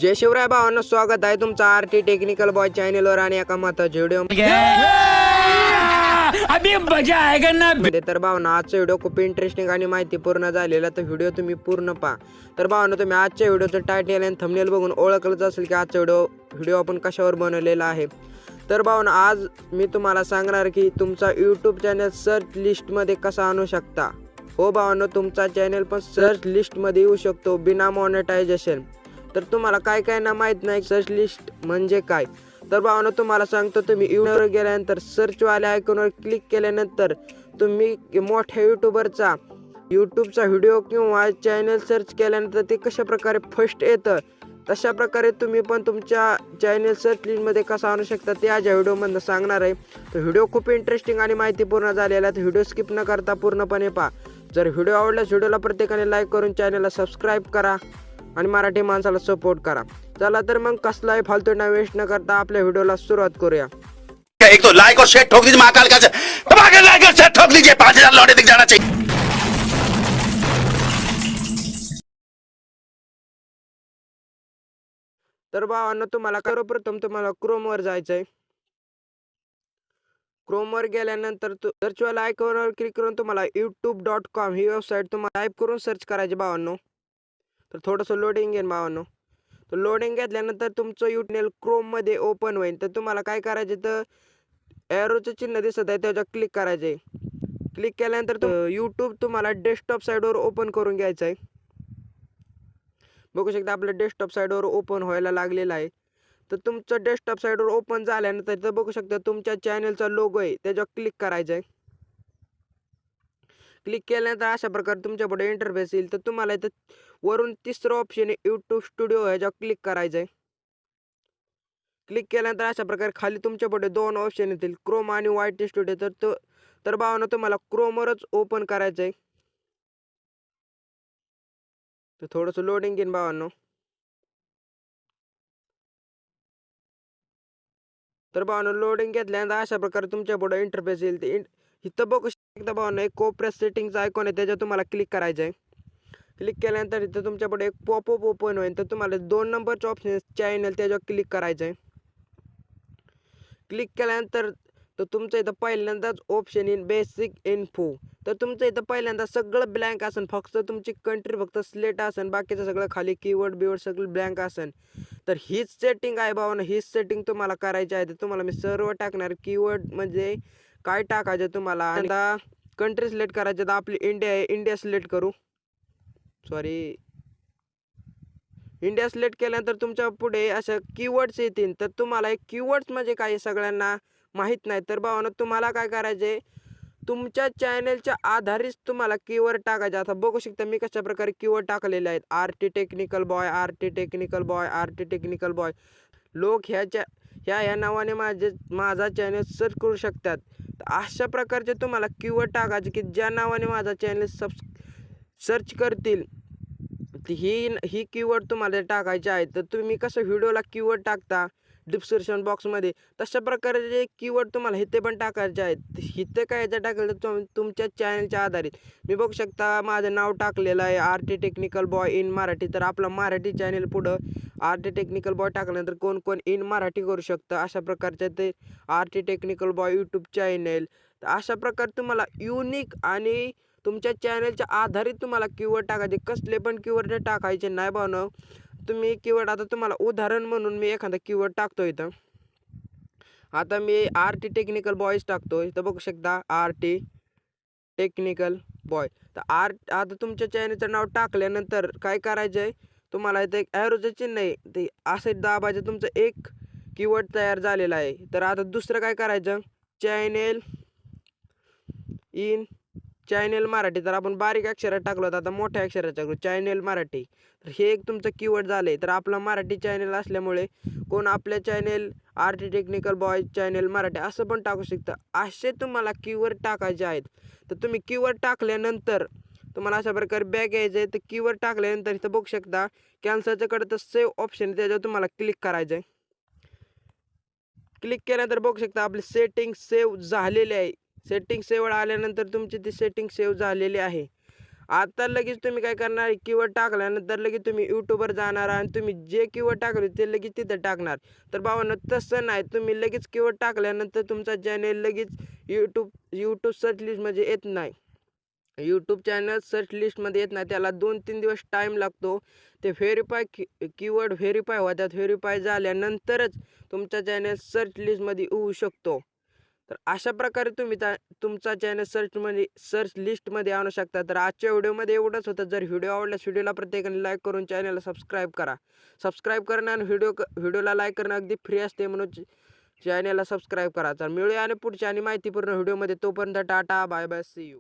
जय शिवराय भावांनो, स्वागत आहे तुमचं आरटी टेक्निकल बॉय चॅनलवर आणि एका महत्त्वाच्या व्हिडिओ अभी मजा आएगा ना। तर भावांनो, आजचा व्हिडिओ खूप इंटरेस्टिंग आणि माहितीपूर्ण झालेला, तर व्हिडिओ तुम्ही पूर्ण पहा. तर भावांनो, तुम्ही आजच्या व्हिडिओचं टायटल आणि थंबनेल बघून ओळखलंच असेल की आजचा व्हिडिओ आपण कशावर बनवलेला आहे. तर भावांनो, आज मी तुम्हाला सांगणार की तुमचा यूट्यूब चॅनल सर्च लिस्टमध्ये कसा आणू शकता. हो भावांनो, तुमचा चॅनल पण सर्च लिस्टमध्ये येऊ शकतो बिना मॉनेटायझेशन. तर तुम्हाला काय ना माहीत नाही सर्च लिस्ट म्हणजे काय. तर भावांनो, तुम्हाला सांगतो, तुम्ही यूट्यूबवर गेल्यानंतर सर्चवाल्या आयकॉनवर क्लिक केल्यानंतर तुम्ही मोठ्या यूट्यूबरचा यूट्यूबचा व्हिडिओ किंवा चॅनल सर्च केल्यानंतर ते कशा प्रकारे फर्स्ट येतं, तशा प्रकारे तुम्ही पण तुमच्या चॅनल सर्च लिस्टमध्ये कसं आणू शकता ते आज या व्हिडिओमधून सांगणार आहे. तर व्हिडिओ खूप इंटरेस्टिंग आणि माहितीपूर्ण झालेला आहे. तर व्हिडिओ स्किप न करता पूर्णपणे पहा. जर व्हिडिओ आवडल्यास व्हिडिओला प्रत्येकाने लाईक करून चॅनलला सबस्क्राईब करा आणि मराठी माणसाला सपोर्ट करा. चला तर मग कसलाही फालतू टाइम वेस्ट न करता आपल्या व्हिडिओला सुरुवात करूया. एक तो लाइक और शेयर ठोक दीजिए, महाकाल का धमाके लाइक और शेयर ठोक दीजिए, 5000 लौटे दिख जाना चाहिए. तर भावांनो, तुम्हाला सर्वप्रथम तुम्हाला क्रोमवर जायचं आहे. क्रोमवर गेल्यानंतर सर्चवाला आयकॉनवर क्लिक करून तुम्हाला youtube.com ही वेबसाईट तुम्हाला टाईप करून सर्च करायची भावांनो. तर थोडंसं लोडिंग घेईन भावांनो. तर लोडिंग घेतल्यानंतर तुमचं यूट्यूब क्रोममध्ये ओपन होईल. तर तुम्हाला काय करायचे, तर एरोचं चिन्ह दिसत आहे त्याच्यावर क्लिक करायचे. क्लिक केल्यानंतर यूट्यूब तुम्हाला डेस्कटॉप साईडवर ओपन करून घ्यायचं आहे. बघू शकता आपलं डेस्कटॉप साईडवर ओपन व्हायला लागलेलं आहे. तर तुमचं डेस्कटॉप साईडवर ओपन झाल्यानंतर तर बघू शकता तुमच्या चॅनलचा लोगो आहे त्याच्यावर क्लिक करायचं आहे. क्लिक केल्यानंतर अशा प्रकारे तुमच्यापुढे इंटरफेस येईल. तर तुम्हाला इथं वरून तिसरं ऑप्शन आहे यूट्यूब स्टुडिओ, ह्याच्यावर क्लिक करायचं आहे. क्लिक केल्यानंतर अशा प्रकारे खाली तुमच्यापुढे दोन ऑप्शन येतील, क्रोम आणि वायटी स्टुडिओ. तर भावांनो, तुम्हाला क्रोमवरच ओपन करायचं आहे. तर थोडंसं लोडिंग घेईन भावांनो. तर भावांनो, लोडिंग घेतल्यानंतर अशा प्रकारे तुमच्या पुढे इंटरफेस येईल. ते इथं बघू शकता भावांनो, एक कोपऱ्यात सेटिंगचा आयकॉन आहे त्याच्यावर तुम्हाला क्लिक करायचं आहे. क्लिक केल्यानंतर इथं तुमच्या पुढे एक पॉपअप ओपन होईल. तर तुम्हाला 2 नंबरचे ऑप्शन चॅनल त्याच्यावर क्लिक करायचं आहे. क्लिक केल्यानंतर तर तुमचं इथं पहिल्यांदाच ऑप्शन इन बेसिक इन्फो. तर तुमचं इथं पहिल्यांदा सगळं ब्लँक असेल, फक्त तुमची कंट्री फक्त सिलेक्ट असेल, बाकीचं सगळं खाली कीवर्ड सगळं ब्लँक असेल. तर हीच सेटिंग आहे भावांनो, हीच सेटिंग तुम्हाला करायची आहे. तर तुम्हाला मी सर्व टाकणार कीवर्ड म्हणजे काय टाकायचं तुम्हाला. आता कंट्री सिलेक्ट करायचं, तर आपली इंडिया आहे, इंडिया सिलेक्ट करू. इंडिया सिलेक्ट केल्यानंतर तुमच्या पुढे अशा कीवर्ड्स येतील. तर तुम्हाला एक कीवर्ड्स म्हणजे काय सगळ्यांना माहीत नाही. तर भावांनो, तुम्हाला काय करायचे, तुमच्या चॅनलच्या आधारित तुम्हाला कीवर्ड टाकायचे. आता बघू शकता मी कशा प्रकारे कीवर्ड टाकलेले आहेत. RT technical boy, RT technical boy, RT technical boy. लोक ह्या नावाने माझा चॅनल सर्च करू शकतात. तर अशा प्रकारचे तुम्हाला कीवर्ड टाकायचे की ज्या नावाने माझा चॅनल सर्च करतील ही कीवर्ड तुम्हाला टाकायचे आहेत. तर तुम्ही कसं व्हिडिओला कीवर्ड टाकता डिस्क्रिप्शन बॉक्समध्ये, तशा प्रकारचे कीवर्ड तुम्हाला इथे पण टाकायचे आहेत. इथे काय याचं टाकलं तर तुमच्या चॅनलच्या आधारित. मी बघू शकता माझं नाव टाकलेलं आहे RT technical boy in Marathi. तर आपलं मराठी चॅनल पुढं आरटी टेक्निकल बॉय टाकल्यानंतर कोण इन मराठी करू शकतं. अशा प्रकारचे ते RT technical boy YouTube channel. तर अशा प्रकारे तुम्हाला युनिक आणि तुमच्या चॅनलच्या आधारित तुम्हाला कीवर्ड टाकायचे, कसले पण कीवर्ड टाकायचे नाही भावनो. तुम्ही कीवर्ड आता तुम्हाला उदाहरण म्हणून मी एखादा कीवर्ड टाकतो इथं. आता मी आरटी टेक्निकल बॉयज टाकतो. इथं बघू शकता आरटी टेक्निकल बॉय. तर आता तुमच्या चॅनलचं नाव टाकल्यानंतर काय करायचं आहे, तुम्हाला इथं एक ॲरोचं चिन्ह आहे, ते असं दाबायचं. तुमचं एक कीवर्ड तयार झालेला आहे. तर आता दुसरं काय करायचं, चॅनल मराठी. तर आपण बारीक अक्षरात टाकलो होतं, आता मोठ्या अक्षरात टाकलो चॅनल मराठी. तर हे एक तुमचं कीवर्ड झालं आहे. तर आपला मराठी चॅनल असल्यामुळे कोण आपल्या channel RT technical boy channel Marathi असं पण टाकू शकतं. असे तुम्हाला कीवर्ड टाकायचे आहेत. तर तुम्ही कीवर्ड टाकल्यानंतर तुम्हाला अशा प्रकारे बॅक यायचं आहे. तर कीवर्ड टाकल्यानंतर इथं बघू शकता कॅन्सलच्या कडे तर सेव्ह ऑप्शन आहे, त्याच्यावर तुम्हाला क्लिक करायचं आहे. क्लिक केल्यानंतर बघू शकता आपली सेटिंग सेव्ह झालेली आहे. सेटिंग सेव्ह आल्यानंतर तुमची ती सेटिंग सेव्ह झालेली आहे. आता लगेच तुम्ही काय करणार, कीवर्ड टाकल्यानंतर लगेच तुम्ही यूट्यूबवर जाणार आणि तुम्ही जे कीवर्ड टाकले ते लगेच तिथं टाकणार. तर भावांनो तसं नाही, तुम्ही लगेच कीवर्ड टाकल्यानंतर तुमचा चॅनेल लगेच यूट्यूब सर्च लिस्टमध्ये येत नाही. यूट्यूब चॅनल सर्च लिस्टमध्ये येत नाही, त्याला 2-3 दिवस टाईम लागतो. ते कीवर्ड व्हेरीफाय होतात. व्हेरीफाय झाल्यानंतरच तुमचा चॅनल सर्च लिस्टमध्ये येऊ शकतो. तर अशा प्रकारे तुम्ही तुमचा चॅनल सर्च लिस्टमध्ये आणू शकता. तर आजच्या व्हिडिओमध्ये एवढंच होतं. जर व्हिडिओ आवडल्यास व्हिडिओला प्रत्येकाने लाईक करून चॅनलला सबस्क्राईब करा. सबस्क्राईब करणं आणि व्हिडिओला लाईक करणं अगदी फ्री असते, म्हणून चॅनलला सबस्क्राईब करा. तर मिळूया आणि पुढच्या आणि माहितीपूर्ण व्हिडिओमध्ये. तोपर्यंत tata, bye bye, see you.